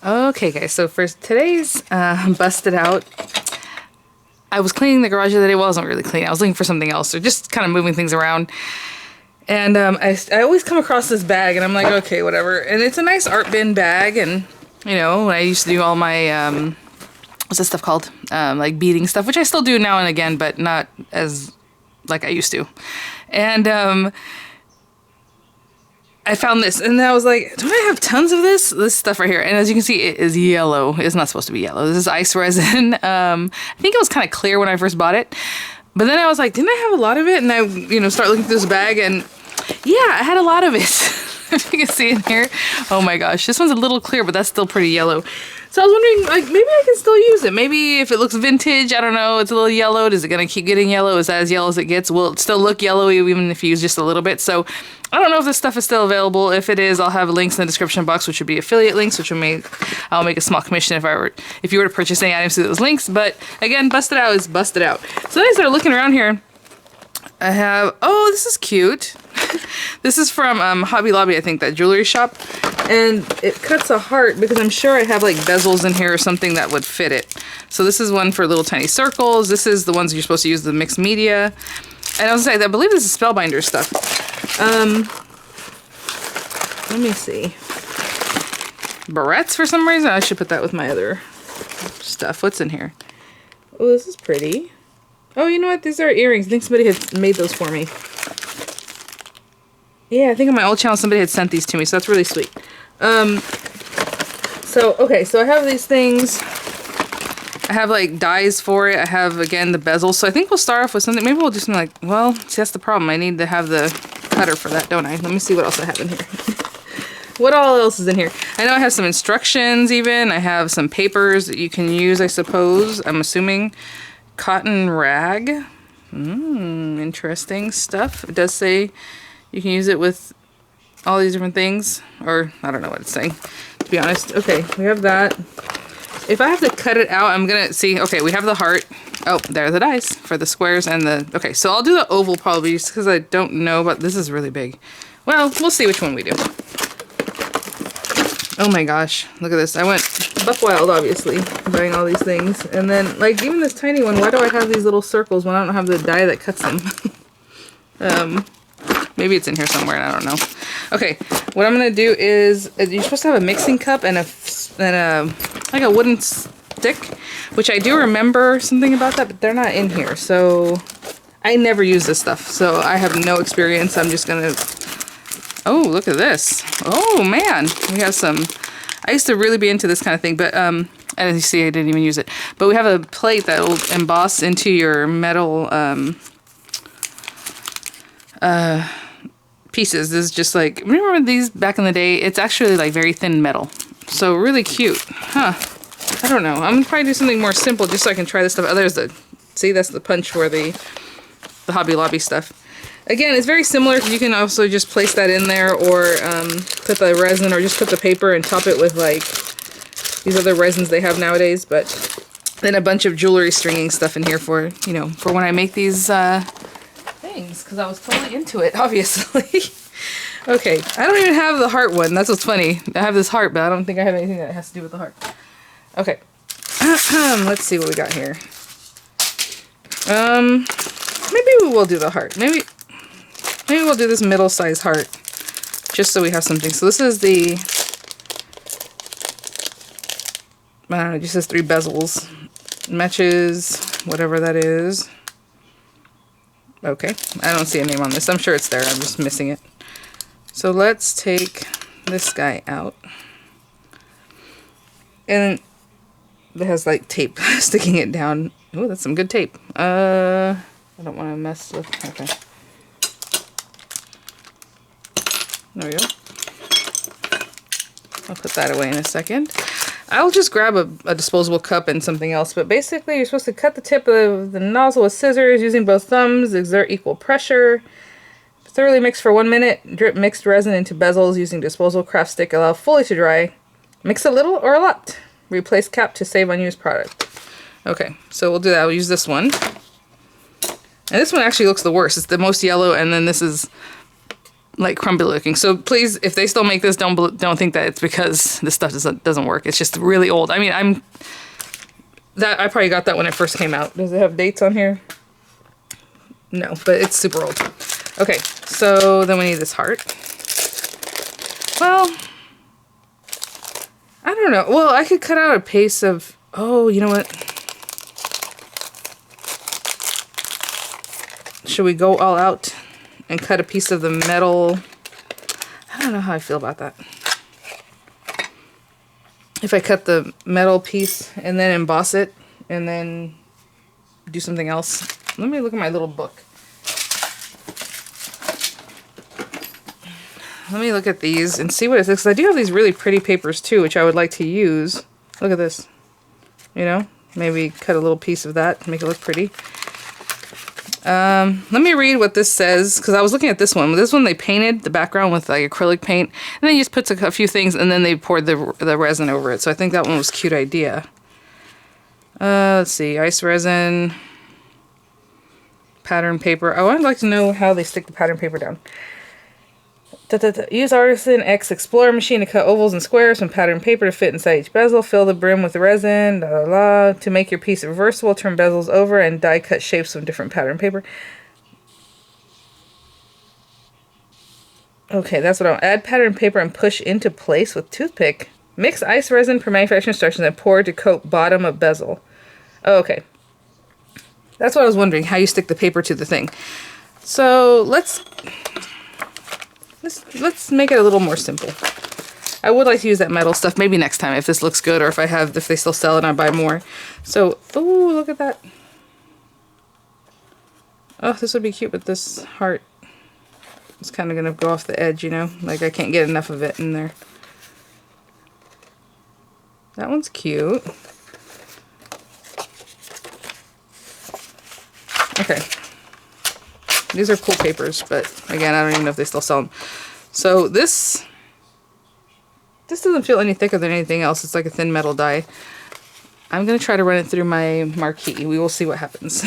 Okay guys, so for today's busted out, I was cleaning the garage the other day. Well, I wasn't really cleaning. I was looking for something else, or just kind of moving things around. And I always come across this bag, and I'm like, okay, whatever. And it's a nice art bin bag, and you know, I used to do all my what's this stuff called? Like beading stuff, which I still do now and again, but not as like I used to. And I found this, and I was like, don't I have tons of this stuff right here? And as you can see, it is yellow. It's not supposed to be yellow. This is ice resin. I think it was kind of clear when I first bought it, but then I was like, didn't I have a lot of it? And I, you know, start looking through this bag, and yeah, I had a lot of it. If you can see in here. Oh my gosh, this one's a little clear, but that's still pretty yellow. So I was wondering, like, maybe I can still use it. Maybe if it looks vintage, I don't know, it's a little yellowed. Is it going to keep getting yellow? Is that as yellow as it gets? Will it still look yellowy even if you use just a little bit? So I don't know if this stuff is still available. If it is, I'll have links in the description box, which would be affiliate links, which I'll make a small commission if you were to purchase any items through those links. But again, busted out is busted out. So then I started looking around here. I have, oh, this is cute. This is from Hobby Lobby, I think, that jewelry shop. And it cuts a heart because I'm sure I have like bezels in here or something that would fit it. So this is one for little tiny circles. This is the ones you're supposed to use, the mixed media. And I was like, I believe this is Spellbinders stuff. Let me see. Barrettes for some reason. I should put that with my other stuff. What's in here? Oh, this is pretty. Oh, you know what? These are earrings. I think somebody had made those for me. Yeah, I think on my old channel somebody had sent these to me, so that's really sweet. Okay, so I have these things. I have like dies for it. I have, again, the bezel. So I think we'll start off with something. Maybe we'll do something like, well, see, that's the problem. I need to have the cutter for that, don't I? Let me see what else I have in here. What all else is in here? I know I have some instructions even. I have some papers that you can use, I suppose. I'm assuming cotton rag. Interesting stuff. It does say you can use it with all these different things, or I don't know what it's saying, to be honest. Okay, we have that. If I have to cut it out, I'm gonna see. Okay, we have the heart. Oh, there are the dies for the squares and the. Okay, so I'll do the oval probably just because I don't know, but this is really big. Well, we'll see which one we do. Oh my gosh, look at this. I went buck wild, obviously, buying all these things. And then, like, even this tiny one, why do I have these little circles when I don't have the die that cuts them? Maybe it's in here somewhere and I don't know. Okay, what I'm gonna do is, you're supposed to have a mixing cup and like a wooden stick, which I do remember something about that, but they're not in here. So I never use this stuff, so I have no experience. I'm just gonna, oh, look at this. Oh man, we have some, I used to really be into this kind of thing, but as you see, I didn't even use it. But we have a plate that will emboss into your metal pieces. This is just like, remember these back in the day? It's actually like very thin metal. So really cute. Huh. I don't know. I'm gonna probably do something more simple just so I can try this stuff. Oh, there's the, see, that's the punch for the Hobby Lobby stuff. Again, it's very similar. You can also just place that in there, or put the resin, or just put the paper and top it with like these other resins they have nowadays. But then a bunch of jewelry stringing stuff in here for, you know, for when I make these things, because I was totally into it, obviously. Okay, I don't even have the heart one. That's what's funny. I have this heart, but I don't think I have anything that has to do with the heart. Okay. Let's see what we got here. Maybe we will do the heart. Maybe we'll do this middle-sized heart, just so we have something. So this is the, I don't know, it just says 3 bezels. Matches, whatever that is. Okay, I don't see a name on this. I'm sure it's there. I'm just missing it. So let's take this guy out. And it has like tape sticking it down. Oh, that's some good tape. I don't want to mess with, okay. There we go. I'll put that away in a second. I'll just grab a disposable cup and something else, but basically you're supposed to cut the tip of the nozzle with scissors using both thumbs, exert equal pressure. Thoroughly mix for 1 minute, drip mixed resin into bezels using disposable craft stick, allow fully to dry. Mix a little or a lot. Replace cap to save unused product. Okay, so we'll do that. We'll use this one. And this one actually looks the worst. It's the most yellow, and then this is like crumbly looking. So please, if they still make this, don't think that it's because this stuff doesn't work. It's just really old. I mean, I probably got that when it first came out. Does it have dates on here? No, but it's super old. Okay, so then we need this heart. Well, I don't know. Well, I could cut out a piece of, oh, you know what? Should we go all out and cut a piece of the metal? I don't know how I feel about that. If I cut the metal piece and then emboss it and then do something else. Let me look at my little book. Let me look at these and see what it is. Because I do have these really pretty papers too, which I would like to use. Look at this. You know, maybe cut a little piece of that to make it look pretty. Let me read what this says, because I was looking at this one. This one they painted the background with like acrylic paint, and then you just put a few things, and then they poured the resin over it. So I think that one was a cute idea. Let's see, ice resin, pattern paper. Oh, I'd like to know how they stick the pattern paper down. Use Artisan X Explorer machine to cut ovals and squares from pattern paper to fit inside each bezel. Fill the brim with resin. To make your piece reversible, turn bezels over and die cut shapes from different pattern paper. Okay, that's what I'll add pattern paper and push into place with toothpick. Mix ice resin per manufacturer instructions and pour to coat bottom of bezel. Oh, okay. That's what I was wondering, how you stick the paper to the thing. So let's make it a little more simple. I would like to use that metal stuff maybe next time if this looks good, or if they still sell it and I buy more. So, oh, look at that. Oh, this would be cute with this heart. It's kind of going to go off the edge, you know? Like I can't get enough of it in there. That one's cute. Okay. These are cool papers, but again, I don't even know if they still sell them. So this doesn't feel any thicker than anything else. It's like a thin metal die. I'm going to try to run it through my marquee. We will see what happens.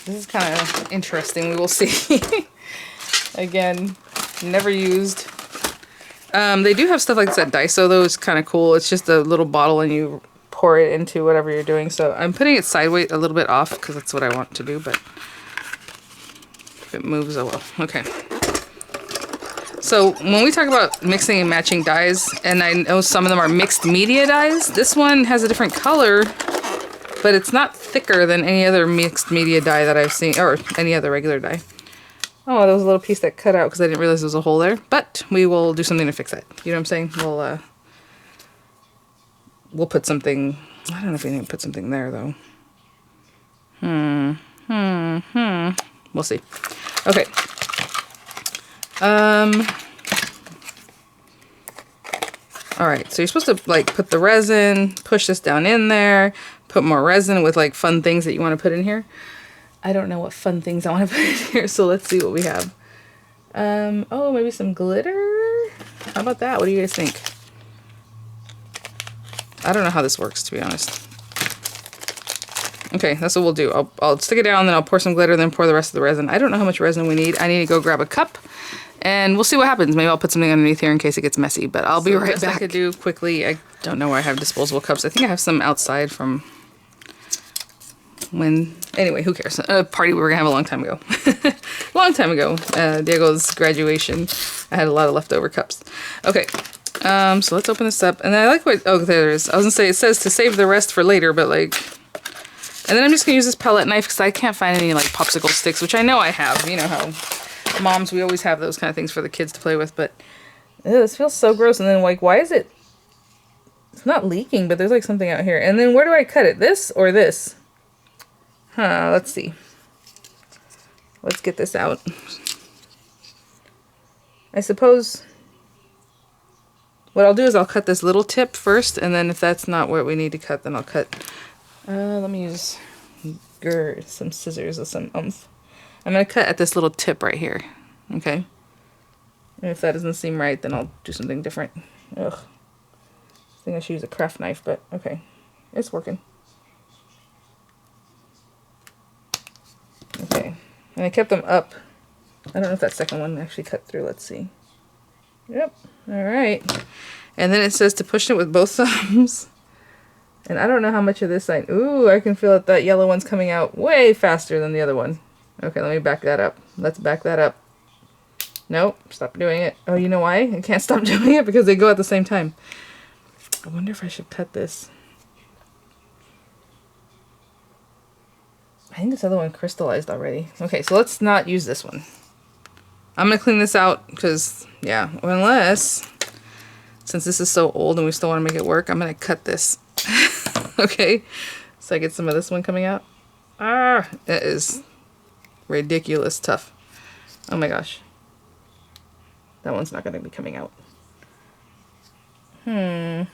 This is kind of interesting. We will see. Again, never used. They do have stuff like this at Daiso, though. It's kind of cool. It's just a little bottle and you pour it into whatever you're doing. So I'm putting it sideways a little bit off because that's what I want to do, but if it moves, oh well. Okay. So when we talk about mixing and matching dyes, and I know some of them are mixed media dyes, this one has a different color, but it's not thicker than any other mixed media dye that I've seen, or any other regular dye. Oh, there was a little piece that cut out because I didn't realize there was a hole there. But we will do something to fix it. You know what I'm saying? We'll put something. I don't know if we need to put something there though. We'll see. Okay. All right. So you're supposed to like put the resin, push this down in there, put more resin with like fun things that you want to put in here. I don't know what fun things I want to put in here, so let's see what we have. Oh, maybe some glitter? How about that? What do you guys think? I don't know how this works, to be honest. Okay, that's what we'll do. I'll stick it down, then I'll pour some glitter, then pour the rest of the resin. I don't know how much resin we need. I need to go grab a cup, and we'll see what happens. Maybe I'll put something underneath here in case it gets messy, but I'll be right back. I could do quickly. I don't know where I have disposable cups. I think I have some outside from when, anyway, who cares? A party we were gonna have a long time ago. Long time ago. Diego's graduation. I had a lot of leftover cups. Okay, so let's open this up. And I like what, oh, there it is. I was gonna say, it says to save the rest for later, but like, and then I'm just gonna use this palette knife because I can't find any like popsicle sticks, which I know I have. You know how moms, we always have those kind of things for the kids to play with, but ew, this feels so gross. And then like, why is it, it's not leaking, but there's like something out here. And then where do I cut it? This or this? Huh, let's see. Let's get this out. I suppose what I'll do is I'll cut this little tip first, and then if that's not what we need to cut, then I'll cut. Let me use some scissors with some oomph. I'm going to cut at this little tip right here, okay? And if that doesn't seem right, then I'll do something different. Ugh. I think I should use a craft knife, but okay. It's working. And I kept them up. I don't know if that second one actually cut through. Let's see. Yep. All right. And then it says to push it with both thumbs. And I don't know how much of this side. Ooh, I can feel that that yellow one's coming out way faster than the other one. Okay, let me back that up. Let's back that up. Nope, stop doing it. Oh, you know why? I can't stop doing it because they go at the same time. I wonder if I should cut this. I think this other one crystallized already. Okay, so let's not use this one. I'm going to clean this out because, yeah, unless, since this is so old and we still want to make it work, I'm going to cut this. Okay, so I get some of this one coming out. Ah, that is ridiculous tough. Oh my gosh. That one's not going to be coming out. No,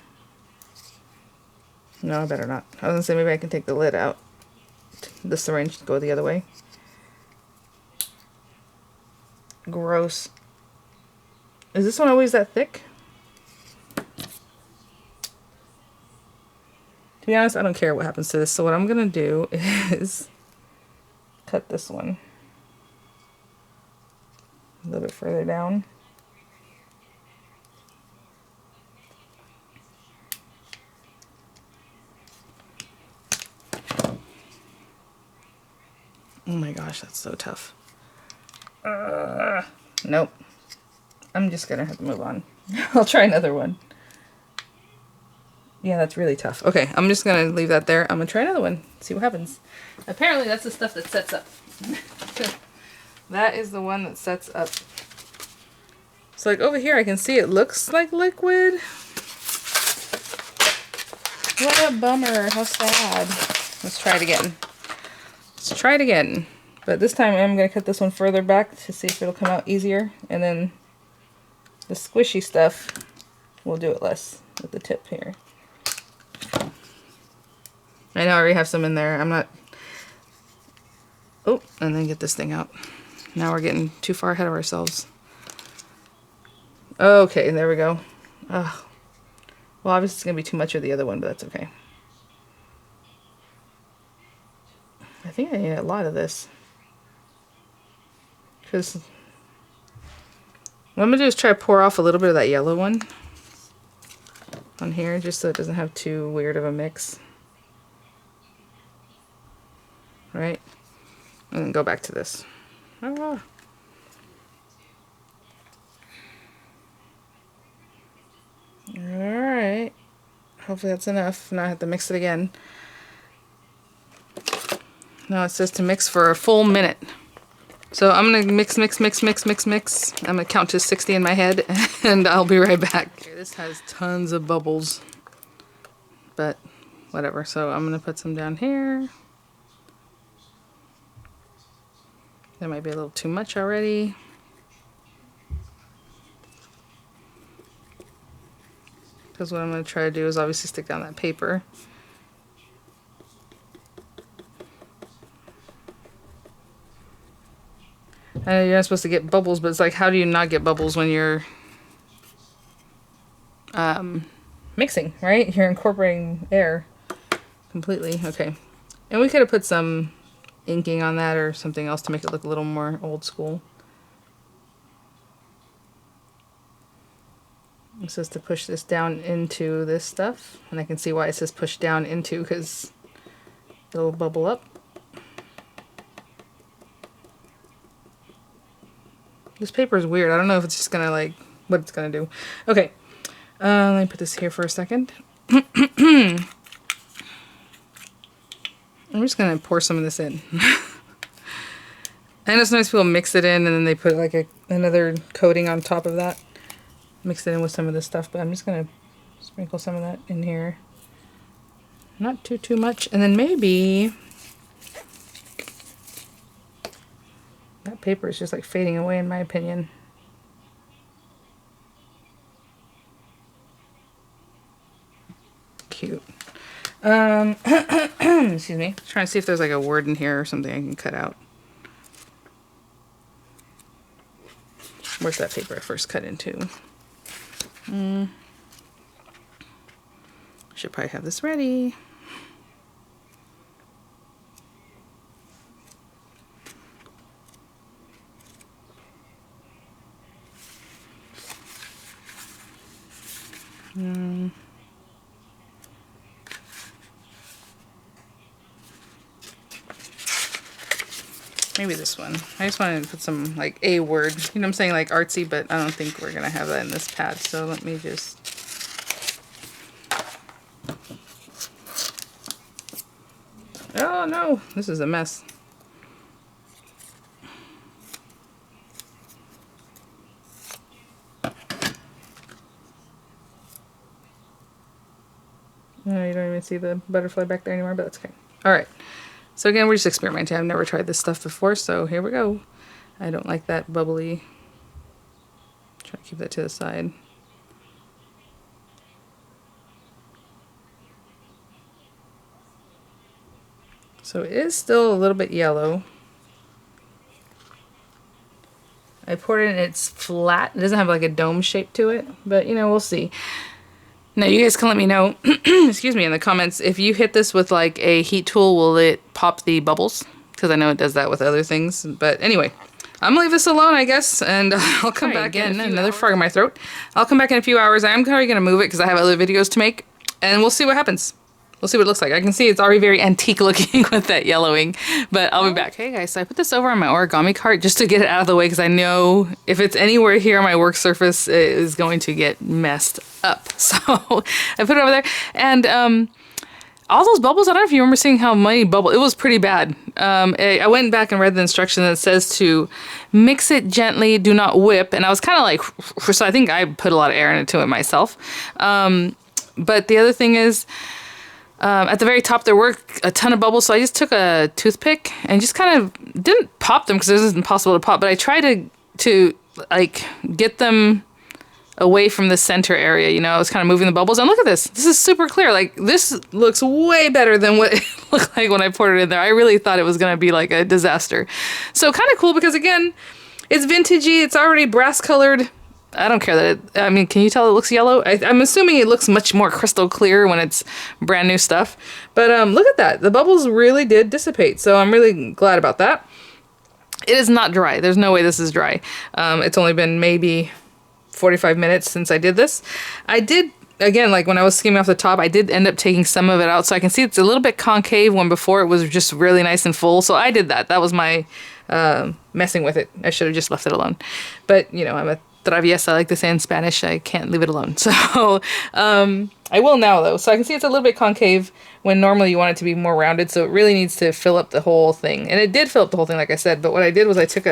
I better not. I was going to say maybe I can take the lid out. The syringe to go the other way. Gross. Is this one always that thick? To be honest, I don't care what happens to this. So what I'm going to do is cut this one a little bit further down. Oh my gosh, that's so tough. Nope. I'm just going to have to move on. I'll try another one. Yeah, that's really tough. Okay, I'm just going to leave that there. I'm going to try another one. See what happens. Apparently, that's the stuff that sets up. That is the one that sets up. So, like, over here, I can see it looks like liquid. What a bummer. How sad. Let's try it again. Let's try it again. But this time, I'm going to cut this one further back to see if it'll come out easier. And then the squishy stuff, we'll do it less with the tip here. I know I already have some in there. I'm not... Oh, and then get this thing out. Now we're getting too far ahead of ourselves. Okay, there we go. Ugh. Well, obviously it's going to be too much of the other one, but that's okay. I think I need a lot of this. Because what I'm going to do is try to pour off a little bit of that yellow one on here, just so it doesn't have too weird of a mix. Right? And then go back to this. Ah. Alright. Hopefully that's enough. Now I have to mix it again. Now it says to mix for a full minute. So I'm going to mix. I'm going to count to 60 in my head and I'll be right back. Okay, this has tons of bubbles. But whatever. So I'm going to put some down here. That might be a little too much already. Because what I'm going to try to do is obviously stick down that paper. I know you're not supposed to get bubbles, but it's like, how do you not get bubbles when you're mixing, right? You're incorporating air completely. Okay. And we could have put some inking on that or something else to make it look a little more old school. It says to push this down into this stuff, and I can see why it says push down into, because it'll bubble up. This paper is weird. I don't know if it's just gonna like what it's gonna do. Okay, let me put this here for a second. I'm just gonna pour some of this in. I know sometimes people mix it in and then they put like another coating on top of that. Mix it in with some of this stuff, but I'm just gonna sprinkle some of that in here. Not too much, and then maybe that paper is just like fading away in my opinion. Cute. Excuse me. Trying to see if there's like a word in here or something I can cut out. Where's that paper I first cut into? Should probably have this ready. Maybe this one. I just wanted to put some, like, a word. You know what I'm saying? Like artsy, but I don't think we're going to have that in this pad. So let me just... Oh, no. This is a mess. No, you don't even see the butterfly back there anymore, but that's okay. All right. So again, we're just experimenting. I've never tried this stuff before, so here we go. I don't like that bubbly. Try to keep that to the side. So it is still a little bit yellow. I poured it in, it's flat. It doesn't have like a dome shape to it, but you know, we'll see. Now you guys can let me know, excuse me, in the comments, if you hit this with like a heat tool, will it pop the bubbles? Because I know it does that with other things. But anyway, I'm gonna leave this alone, I guess, and I'll come back in another frog in my throat. I'll come back in a few hours. I'm probably gonna move it because I have other videos to make, and we'll see what happens. We'll see what it looks like. I can see it's already very antique looking with that yellowing, but I'll be back. Hey guys, so I put this over on my origami cart just to get it out of the way because I know if it's anywhere here on my work surface, it is going to get messed up. So I put it over there, and all those bubbles, I don't know if you remember seeing how many bubbles, it was pretty bad. I went back and read the instructions that says to mix it gently, do not whip, and I was kind of like, so I think I put a lot of air into it myself. But the other thing is, at the very top there were a ton of bubbles, so I just took a toothpick and just kind of didn't pop them because this is impossible to pop, but I tried to like get them away from the center area, you know. I was kind of moving the bubbles, and look at this. This is super clear. Like, this looks way better than what it looked like when I poured it in there. I really thought it was going to be like a disaster. So kind of cool because, again, it's vintagey. It's already brass colored. I don't care that it, I mean, can you tell it looks yellow? I'm assuming it looks much more crystal clear when it's brand new stuff. But look at that. The bubbles really did dissipate. So I'm really glad about that. It is not dry. There's no way this is dry. It's only been maybe 45 minutes since I did this. I did, again, like when I was skimming off the top, I did end up taking some of it out. So I can see it's a little bit concave when before it was just really nice and full. So I did that. That was my messing with it. I should have just left it alone. But, you know, I'm a traviesa, I like to say in Spanish. I can't leave it alone. So I will now, though. So I can see it's a little bit concave when normally you want it to be more rounded. So it really needs to fill up the whole thing. And it did fill up the whole thing, like I said. But what I did was I took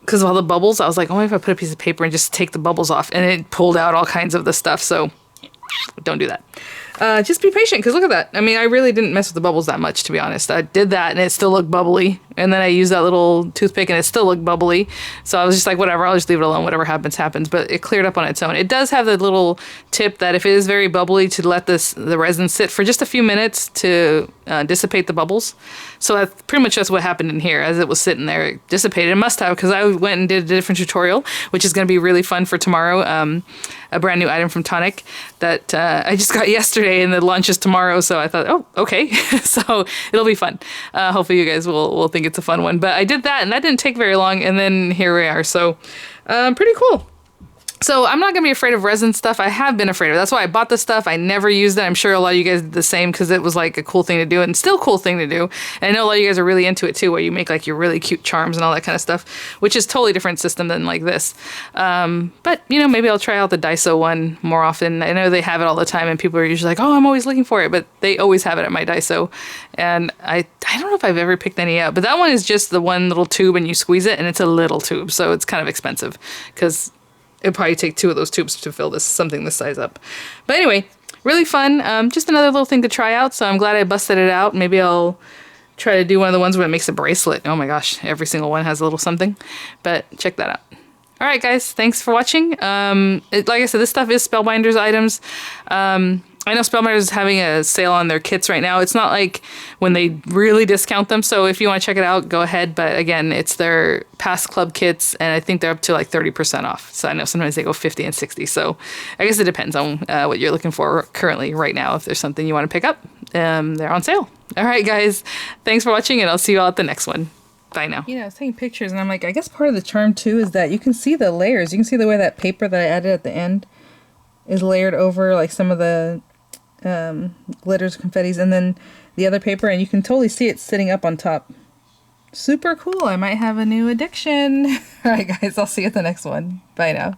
because of all the bubbles, I was like, oh, if I put a piece of paper and just take the bubbles off. And it pulled out all kinds of the stuff. So don't do that. Just be patient, because look at that. I mean, I really didn't mess with the bubbles that much, to be honest. I did that and it still looked bubbly. And then I used that little toothpick and it still looked bubbly. So I was just like, whatever, I'll just leave it alone. Whatever happens, happens. But it cleared up on its own. It does have the little tip that if it is very bubbly, to let the resin sit for just a few minutes to dissipate the bubbles. So that's pretty much just what happened in here. As it was sitting there, it dissipated. It must have, because I went and did a different tutorial, which is going to be really fun for tomorrow. A brand new item from Tonic that I just got yesterday, and the launch is tomorrow. So I thought, oh, okay. So it'll be fun. Hopefully you guys will think it's a fun one. But I did that, and that didn't take very long. And then here we are. So pretty cool. So I'm not going to be afraid of resin stuff. I have been afraid of it. That's why I bought this stuff. I never used it. I'm sure a lot of you guys did the same because it was like a cool thing to do and still a cool thing to do. And I know a lot of you guys are really into it too, where you make like your really cute charms and all that kind of stuff, which is totally different system than like this. But, you know, maybe I'll try out the Daiso one more often. I know they have it all the time and people are usually like, oh, I'm always looking for it. But they always have it at my Daiso. And I don't know if I've ever picked any out. But that one is just the one little tube and you squeeze it and it's a little tube. So it's kind of expensive because it'd probably take 2 of those tubes to fill something this size up. But anyway, really fun. Just another little thing to try out. So I'm glad I busted it out. Maybe I'll try to do one of the ones where it makes a bracelet. Oh my gosh, every single one has a little something. But check that out. All right, guys, thanks for watching. Like I said, this stuff is Spellbinders items. I know Spellbinders is having a sale on their kits right now. It's not like when they really discount them. So if you want to check it out, go ahead. But again, it's their past club kits, and I think they're up to like 30% off. So I know sometimes they go 50 and 60. So I guess it depends on what you're looking for currently right now. If there's something you want to pick up, they're on sale. All right, guys, thanks for watching, and I'll see you all at the next one. Bye now. You know, I was taking pictures, and I'm like, I guess part of the charm too is that you can see the layers. You can see the way that paper that I added at the end is layered over like some of the glitters, confettis, and then the other paper, and you can totally see it sitting up on top. Super cool. I might have a new addiction. All right, guys, I'll see you at the next one. Bye now.